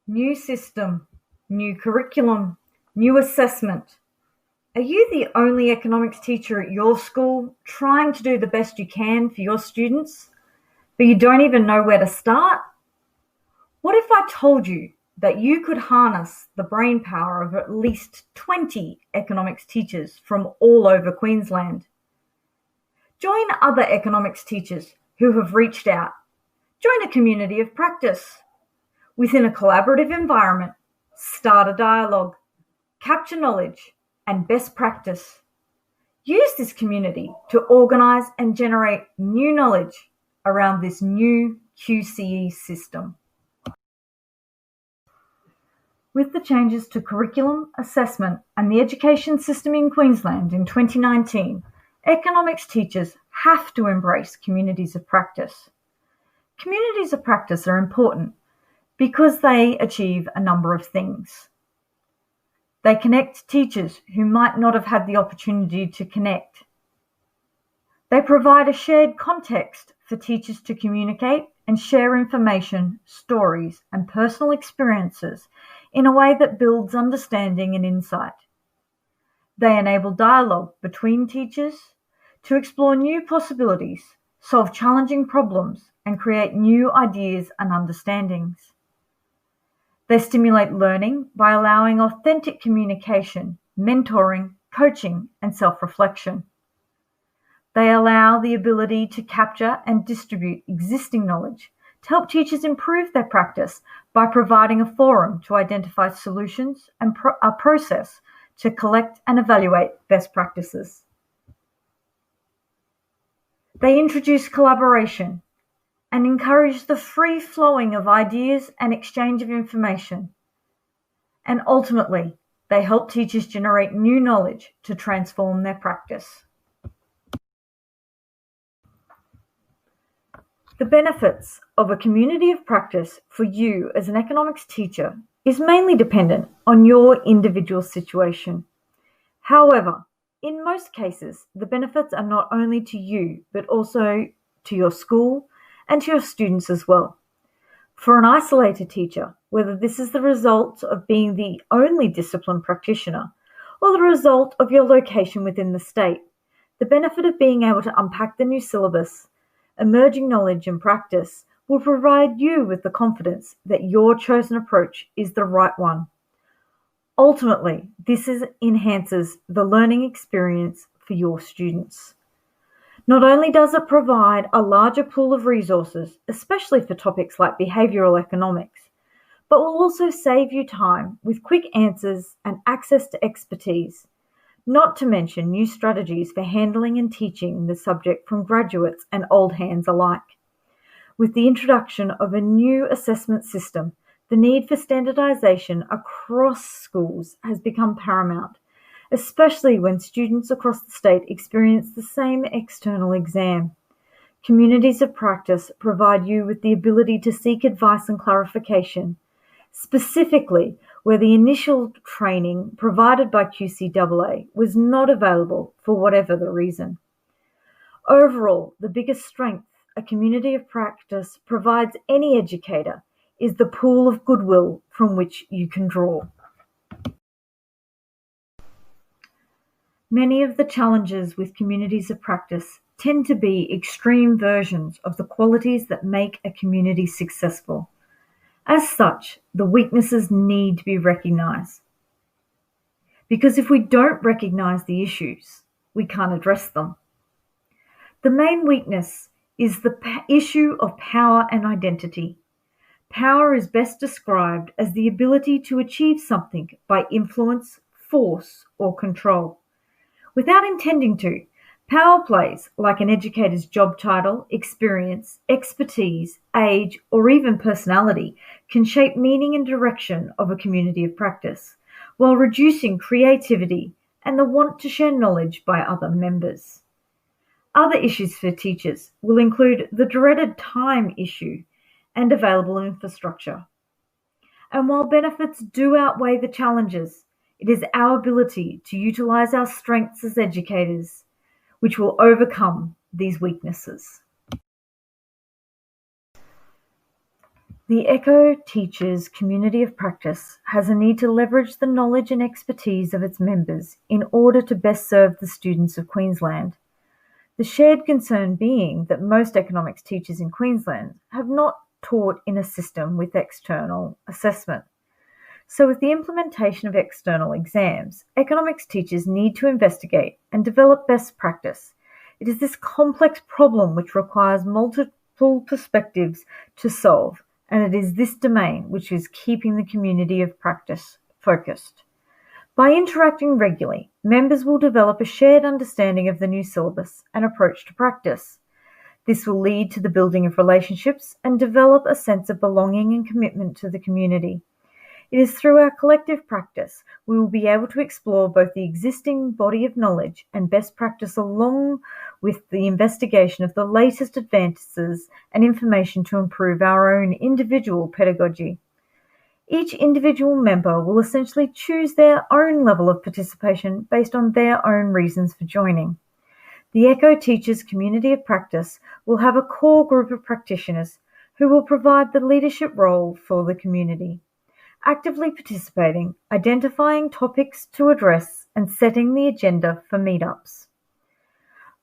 New system, new curriculum, new assessment. Are you the only economics teacher at your school trying to do the best you can for your students, but you don't even know where to start? What if I told you that you could harness the brain power of at least 20 economics teachers from all over Queensland? Join other economics teachers who have reached out. Join a community of practice. Within a collaborative environment, start a dialogue, capture knowledge and best practice. Use this community to organise and generate new knowledge around this new QCE system. With the changes to curriculum, assessment and the education system in Queensland in 2019, economics teachers have to embrace communities of practice. Communities of practice are important because they achieve a number of things. They connect teachers who might not have had the opportunity to connect. They provide a shared context for teachers to communicate and share information, stories, and personal experiences in a way that builds understanding and insight. They enable dialogue between teachers to explore new possibilities, solve challenging problems, and create new ideas and understandings. They stimulate learning by allowing authentic communication, mentoring, coaching, and self-reflection. They allow the ability to capture and distribute existing knowledge to help teachers improve their practice by providing a forum to identify solutions and a process to collect and evaluate best practices. They introduce collaboration and encourage the free flowing of ideas and exchange of information. And ultimately, they help teachers generate new knowledge to transform their practice. The benefits of a community of practice for you as an economics teacher is mainly dependent on your individual situation. However, in most cases, the benefits are not only to you, but also to your school and to your students as well. For an isolated teacher, whether this is the result of being the only discipline practitioner or the result of your location within the state, the benefit of being able to unpack the new syllabus, emerging knowledge and practice will provide you with the confidence that your chosen approach is the right one. Ultimately, this enhances the learning experience for your students. Not only does it provide a larger pool of resources, especially for topics like behavioural economics, but will also save you time with quick answers and access to expertise, not to mention new strategies for handling and teaching the subject from graduates and old hands alike. With the introduction of a new assessment system, the need for standardisation across schools has become paramount, especially when students across the state experience the same external exam. Communities of practice provide you with the ability to seek advice and clarification, specifically where the initial training provided by QCAA was not available for whatever the reason. Overall, the biggest strength a community of practice provides any educator is the pool of goodwill from which you can draw. Many of the challenges with communities of practice tend to be extreme versions of the qualities that make a community successful. As such, the weaknesses need to be recognised. Because if we don't recognise the issues, we can't address them. The main weakness is the issue of power and identity. Power is best described as the ability to achieve something by influence, force, or control. Without intending to, power plays like an educator's job title, experience, expertise, age, or even personality can shape meaning and direction of a community of practice, while reducing creativity and the want to share knowledge by other members. Other issues for teachers will include the dreaded time issue and available infrastructure. And while benefits do outweigh the challenges, it is our ability to utilise our strengths as educators which will overcome these weaknesses. The ECHO Teachers Community of Practice has a need to leverage the knowledge and expertise of its members in order to best serve the students of Queensland. The shared concern being that most economics teachers in Queensland have not taught in a system with external assessment. So with the implementation of external exams, economics teachers need to investigate and develop best practice. It is this complex problem which requires multiple perspectives to solve, and it is this domain which is keeping the community of practice focused. By interacting regularly, members will develop a shared understanding of the new syllabus and approach to practice. This will lead to the building of relationships and develop a sense of belonging and commitment to the community. It is through our collective practice we will be able to explore both the existing body of knowledge and best practice along with the investigation of the latest advances and information to improve our own individual pedagogy. Each individual member will essentially choose their own level of participation based on their own reasons for joining. The ECHO Teachers Community of Practice will have a core group of practitioners who will provide the leadership role for the community, actively participating, identifying topics to address, and setting the agenda for meetups.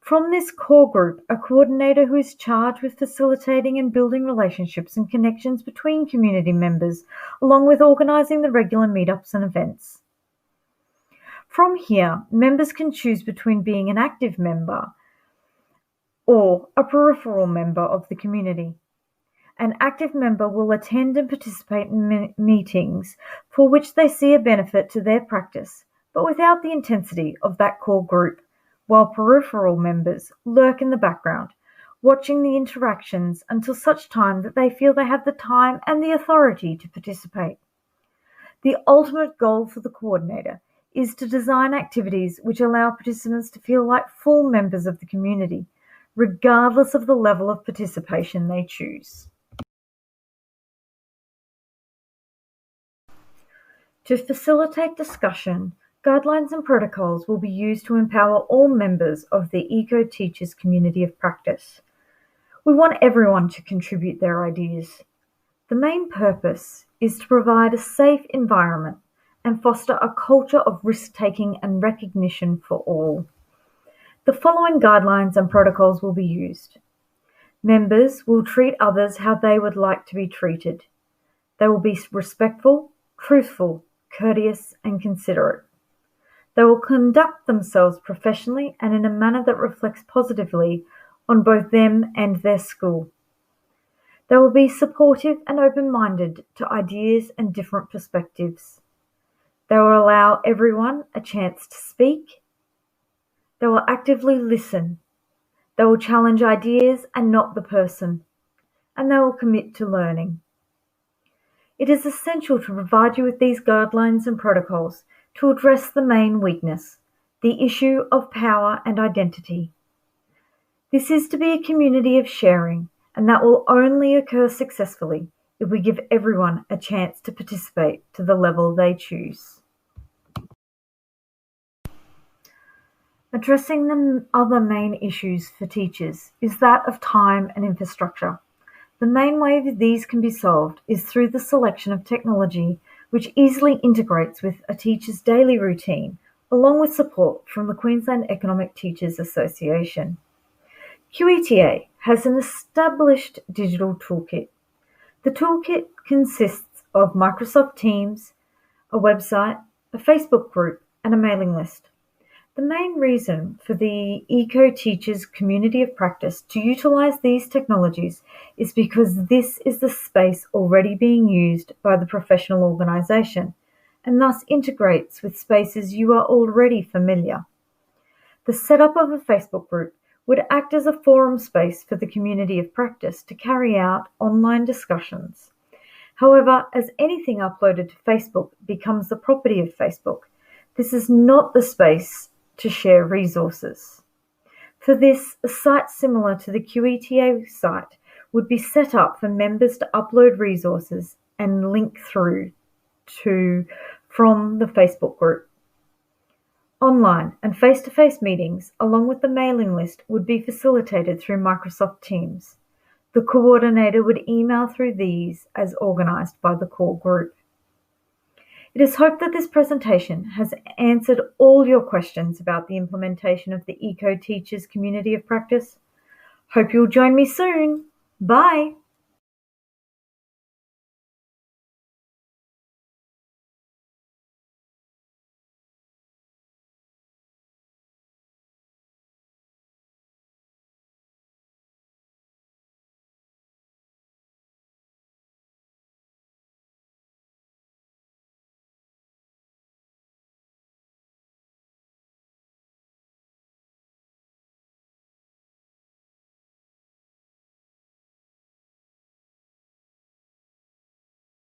From this core group, a coordinator who is charged with facilitating and building relationships and connections between community members, along with organising the regular meetups and events. From here, members can choose between being an active member or a peripheral member of the community. An active member will attend and participate in meetings for which they see a benefit to their practice, but without the intensity of that core group, while peripheral members lurk in the background, watching the interactions until such time that they feel they have the time and the authority to participate. The ultimate goal for the coordinator is to design activities which allow participants to feel like full members of the community, regardless of the level of participation they choose. To facilitate discussion, guidelines and protocols will be used to empower all members of the ECHO Teachers Community of Practice. We want everyone to contribute their ideas. The main purpose is to provide a safe environment and foster a culture of risk-taking and recognition for all. The following guidelines and protocols will be used. Members will treat others how they would like to be treated. They will be respectful, truthful, courteous, and considerate. They will conduct themselves professionally and in a manner that reflects positively on both them and their school. They will be supportive and open-minded to ideas and different perspectives. They will allow everyone a chance to speak. They will actively listen. They will challenge ideas and not the person. And they will commit to learning. It is essential to provide you with these guidelines and protocols to address the main weakness, the issue of power and identity. This is to be a community of sharing, and that will only occur successfully if we give everyone a chance to participate to the level they choose. Addressing the other main issues for teachers is that of time and infrastructure. The main way that these can be solved is through the selection of technology which easily integrates with a teacher's daily routine, along with support from the Queensland Economic Teachers Association. QETA has an established digital toolkit. The toolkit consists of Microsoft Teams, a website, a Facebook group, and a mailing list. The main reason for the ECHO Teachers Community of Practice to utilise these technologies is because this is the space already being used by the professional organisation and thus integrates with spaces you are already familiar. The setup of a Facebook group would act as a forum space for the community of practice to carry out online discussions. However, as anything uploaded to Facebook becomes the property of Facebook, this is not the space to share resources. For this, a site similar to the QETA site would be set up for members to upload resources and link through to from the Facebook group. Online and face-to-face meetings, along with the mailing list, would be facilitated through Microsoft Teams. The coordinator would email through these as organised by the core group. It is hoped that this presentation has answered all your questions about the implementation of the Eco Teachers Community of Practice. Hope you'll join me soon. Bye.